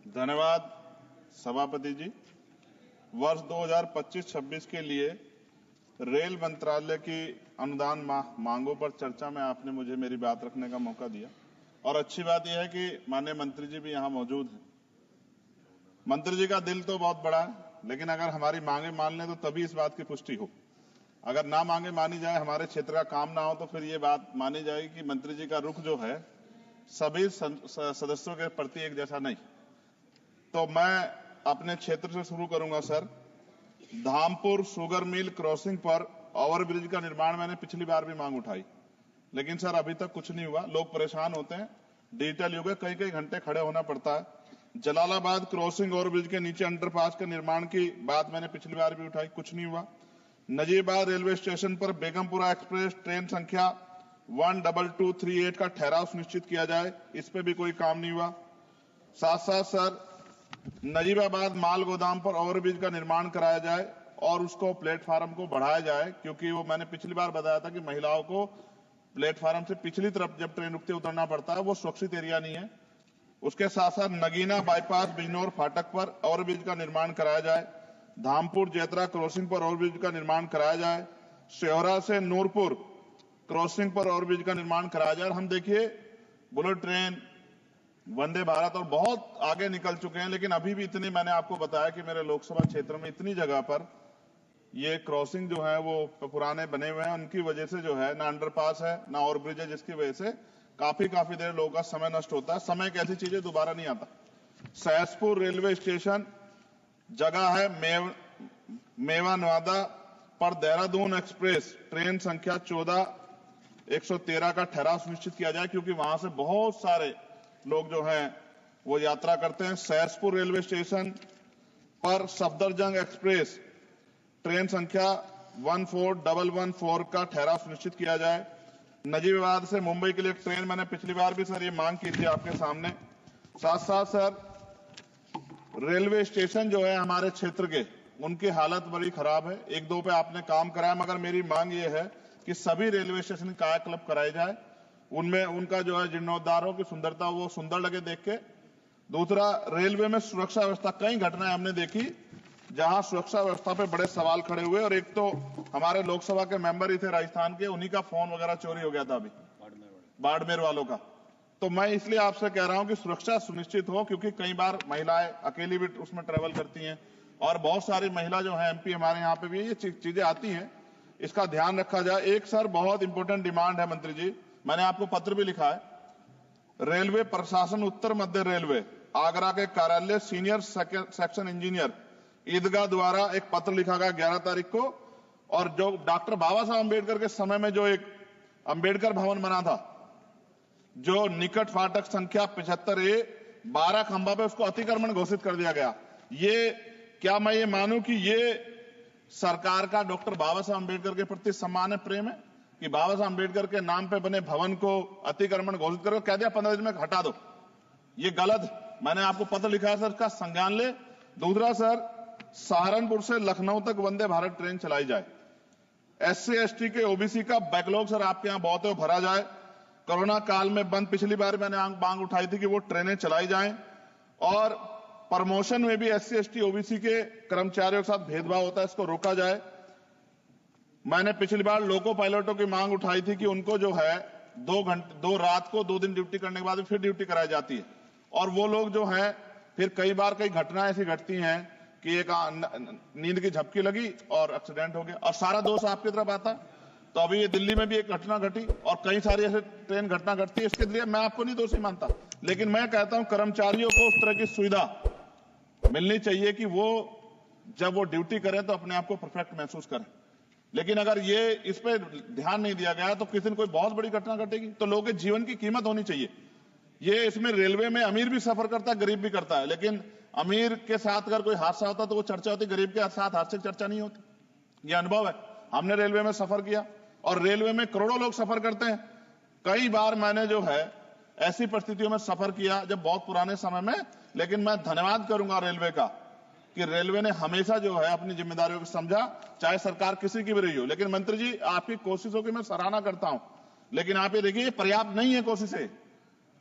धन्यवाद सभापति जी। वर्ष 2025-26 के लिए रेल मंत्रालय की अनुदान मांगों पर चर्चा में आपने मुझे मेरी बात रखने का मौका दिया और अच्छी बात यह है कि माननीय मंत्री जी भी यहां मौजूद हैं। मंत्री जी का दिल तो बहुत बड़ा है, लेकिन अगर हमारी मांगे मान लें तो तभी इस बात की पुष्टि हो। अगर ना मांगे मानी जाए, हमारे क्षेत्र का काम ना हो, तो फिर ये बात मानी जाएगी कि मंत्री जी का रुख जो है सभी सदस्यों के प्रति एक जैसा नहीं। तो मैं अपने क्षेत्र से शुरू करूंगा sir. Dhampur sugar mill crossing पर ओवरब्रिज का निर्माण मैंने पिछली बार भी मांग उठाई, लेकिन सर अभी तक कुछ नहीं हुआ। लोग परेशान होते हैं, डिजिटल युग है, कई कई घंटे खड़े होना पड़ता है। जलालाबाद क्रॉसिंग ओवरब्रिज के नीचे अंडरपास के निर्माण की बात मैंने पिछली बार भी उठाई, कुछ नहीं हुआ। नजीबाद रेलवे स्टेशन पर बेगमपुरा एक्सप्रेस ट्रेन संख्या 12238 का ठहराव सुनिश्चित किया जाए, इस पे भी कोई काम नहीं हुआ। साथ साथ सर नजीबाबाद माल गोदाम पर ओवरब्रिज का निर्माण कराया जाए और उसको प्लेटफार्म को बढ़ाया जाए, क्योंकि वो मैंने पिछली बार बताया था कि महिलाओं को प्लेटफार्म से पिछली तरफ जब ट्रेन रुकते उतरना पड़ता है, वो सुरक्षित एरिया नहीं है। उसके साथ साथ नगीना बाईपास बिजनौर फाटक पर ओवरब्रिज का निर्माण कराया जाए। धामपुर जेतरा क्रॉसिंग पर ओवरब्रिज का निर्माण कराया जाए। शेहरा से नूरपुर क्रॉसिंग पर ओवरब्रिज का निर्माण कराया जाए। हम देखिए बुलेट ट्रेन, वंदे भारत और बहुत आगे निकल चुके हैं, लेकिन अभी भी इतनी, मैंने आपको बताया कि मेरे लोकसभा क्षेत्र में इतनी जगह पर ये क्रॉसिंग जो है वो पुराने बने हुए हैं। उनकी वजह से जो है ना अंडरपास है ना ओवरब्रिज है, जिसकी वजह से काफी देर लोगों का समय नष्ट होता है। समय की ऐसी चीजें दोबारा नहीं आता। सहसपुर रेलवे स्टेशन जगह है मेवा नवादा पर देहरादून एक्सप्रेस ट्रेन संख्या 14113 का ठहराव सुनिश्चित किया जाए, क्योंकि वहां से बहुत सारे लोग जो हैं वो यात्रा करते हैं। सहसपुर रेलवे स्टेशन पर सफदरजंग एक्सप्रेस ट्रेन संख्या 14114 का ठहराव सुनिश्चित किया जाए। नजीबाबाद से मुंबई के लिए एक ट्रेन, मैंने पिछली बार भी सर ये मांग की थी आपके सामने। साथ साथ सर रेलवे स्टेशन जो है हमारे क्षेत्र के, उनकी हालत बड़ी खराब है। एक दो पे आपने काम कराया, मगर मेरी मांग ये है कि सभी रेलवे स्टेशन कायाकल्प कराए जाए, उनमें उनका जो है जीर्णोद्धार की सुंदरता वो सुंदर लगे देख के। दूसरा, रेलवे में सुरक्षा व्यवस्था, कई घटनाएं हमने देखी जहां सुरक्षा व्यवस्था पे बड़े सवाल खड़े हुए। और एक तो हमारे लोकसभा के मेंबर ही थे राजस्थान के, उन्हीं का फोन वगैरह चोरी हो गया था अभी बाड़मेर वालों का। तो मैं इसलिए आपसे कह रहा हूं कि सुरक्षा सुनिश्चित हो, क्योंकि कई बार महिलाएं अकेली भी उसमें ट्रेवल करती हैं और बहुत सारी महिला जो है एमपी हमारे यहाँ पे भी ये चीजें आती हैं, इसका ध्यान रखा जाए। एक सर बहुत इंपॉर्टेंट डिमांड है मंत्री जी, मैंने आपको पत्र भी लिखा है। रेलवे प्रशासन उत्तर मध्य रेलवे आगरा के कार्यालय सीनियर सेक्शन इंजीनियर ईदगाह द्वारा एक पत्र लिखा गया 11 तारीख को, और जो डॉक्टर बाबा साहब अम्बेडकर के समय में जो एक अम्बेडकर भवन बना था, जो निकट फाटक संख्या 75A 12 खंबा पे उसको अतिक्रमण घोषित कर दिया गया। ये क्या मैं ये मानूं कि ये सरकार का डॉक्टर बाबा साहब अम्बेडकर के प्रति सम्मान है, प्रेम है, कि बाबा साहब अम्बेडकर के नाम पे बने भवन को अतिक्रमण घोषित करके कह दिया 15 दिन में हटा दो। ये गलत, मैंने आपको पत्र लिखा है सर, इसका संज्ञान ले। दूसरा सर, सहारनपुर से लखनऊ तक वंदे भारत ट्रेन चलाई जाए। SC ST के OBC का बैकलॉग सर आपके यहां बहुत है, वो भरा जाए। कोरोना काल में बंद, पिछली बार मैंने मांग उठाई थी कि वो ट्रेनें चलाई जाएं। और प्रमोशन में भी SC ST OBC के कर्मचारियों के साथ भेदभाव होता है, इसको रोका जाए। मैंने पिछली बार लोको पायलटों की मांग उठाई थी कि उनको जो है 2 रात को 2 दिन ड्यूटी करने के बाद फिर ड्यूटी कराई जाती है, और वो लोग जो है फिर कई बार कई घटनाएं ऐसी घटती हैं कि एक नींद की झपकी लगी और एक्सीडेंट हो गया, और सारा दोष आपकी तरफ आता। तो अभी ये दिल्ली में भी एक घटना घटी और कई सारी ऐसे ट्रेन घटना घटती है। इसके लिए मैं आपको नहीं दोषी मानता, लेकिन मैं कहता हूं कर्मचारियों को उस तरह की सुविधा मिलनी चाहिए कि वो जब वो ड्यूटी करें तो अपने आप को परफेक्ट महसूस करें। लेकिन अगर ये इस पे ध्यान नहीं दिया गया तो किसी दिन कोई बहुत बड़ी घटना घटेगी, तो लोगों के जीवन की कीमत होनी चाहिए। ये इसमें रेलवे में अमीर भी सफर करता है, गरीब भी करता है, लेकिन अमीर के साथ अगर कोई हादसा होता तो वो चर्चा होती, गरीब के साथ हादसे की चर्चा नहीं होती। ये अनुभव है, हमने रेलवे में सफर किया और रेलवे में करोड़ों लोग सफर करते हैं। कई बार मैंने जो है ऐसी परिस्थितियों में सफर किया जब बहुत पुराने समय में, लेकिन मैं धन्यवाद करूंगा रेलवे का कि रेलवे ने हमेशा जो है अपनी जिम्मेदारियों को समझा, चाहे सरकार किसी की भी रही हो। लेकिन मंत्री जी, आपकी कोशिशों की मैं सराहना करता हूं, लेकिन आप ये देखिए पर्याप्त नहीं है कोशिशें।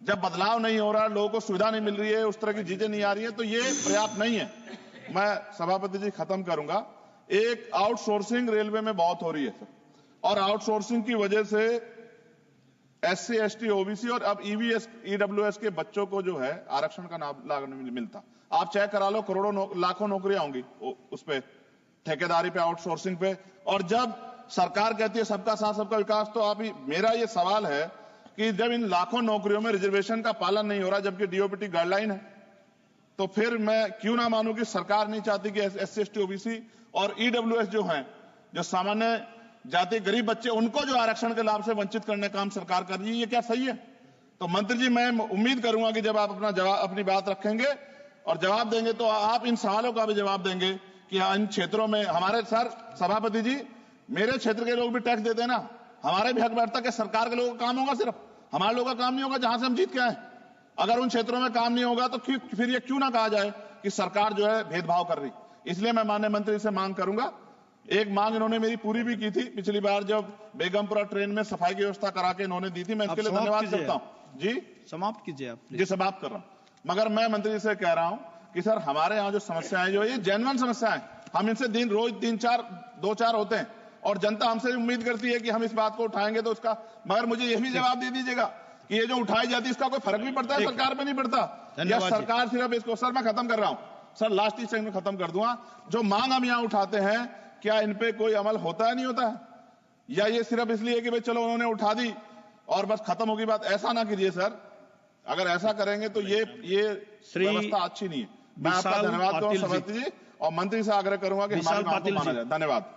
जब बदलाव नहीं हो रहा, लोगों को सुविधा नहीं मिल रही है, उस तरह की चीजें नहीं आ रही है, तो ये पर्याप्त नहीं है। मैं सभापति जी खत्म करूंगा। एक आउटसोर्सिंग रेलवे में बहुत हो रही है सर, और आउटसोर्सिंग की वजह से SC ST OBC और अब EWS के बच्चों को जो है आरक्षण का लाभ नहीं मिलता। आप चेक करा लो, करोड़ों लाखों नौकरियां होंगी उस पे, ठेकेदारी पे, आउटसोर्सिंग पे। और जब सरकार कहती है सबका साथ सबका विकास, तो आप ही, मेरा ये सवाल है कि जब इन लाखों नौकरियों में रिजर्वेशन का पालन नहीं हो रहा, जबकि DOPT गाइडलाइन है, तो फिर मैं क्यों ना मानूं कि सरकार नहीं चाहती कि SC ST OBC और EWS जो हैं, जो सामान्य जाति गरीब बच्चे, उनको जो आरक्षण के लाभ से वंचित करने का काम सरकार कर रही है। ये क्या सही है? तो मंत्री जी, मैं उम्मीद करूंगा कि जब आप अपनी बात रखेंगे और जवाब देंगे, तो आप इन सवालों का भी जवाब देंगे कि इन क्षेत्रों में हमारे, सर सभापति जी, मेरे क्षेत्र के लोग भी टैक्स देते हैं ना, हमारे भी हक बैठता कि सरकार के लोगों का काम होगा, सिर्फ हमारे लोगों का काम नहीं होगा जहां से हम जीत के आए। अगर उन क्षेत्रों में काम नहीं होगा तो फिर ये क्यों ना कहा जाए कि सरकार जो है भेदभाव कर रही। इसलिए मैं माननीय मंत्री से मांग करूंगा, एक मांग इन्होंने मेरी पूरी भी की थी पिछली बार, जब बेगमपुरा ट्रेन में सफाई की व्यवस्था करा के इन्होंने दी थी, मैं इसके लिए धन्यवाद करता हूं। जी समाप्त कीजिए आप। जी समाप्त कर रहा हूं। मगर मैं मंत्री जी से कह रहा हूं कि सर, हमारे यहाँ जो समस्याएं जो ये जेन्युइन समस्याएं, हम इनसे दिन रोज 2-4 होते हैं, और जनता हमसे उम्मीद करती है कि हम इस बात को उठाएंगे तो उसका, मगर मुझे ये भी जवाब दे दीजिएगा कि ये जो उठाई जाती है इसका कोई फर्क भी पड़ता है? सरकार पे नहीं पड़ता, या सरकार सिर्फ इसको, सर मैं खत्म कर रहा हूं सर, लास्ट ही सेकंड में खत्म कर दूंगा। जो मांग हम यहाँ उठाते हैं, क्या इन पे कोई अमल होता है, नहीं होता है? या ये सिर्फ इसलिए कि भाई चलो उन्होंने उठा दी और बस खत्म होगी बात? ऐसा ना कीजिए सर, अगर ऐसा करेंगे तो ये व्यवस्था अच्छी नहीं है। मैं आपका धन्यवाद दूंगा सभापति जी, और मंत्री से आग्रह करूंगा कि हमारी मांग को माना जाए। धन्यवाद।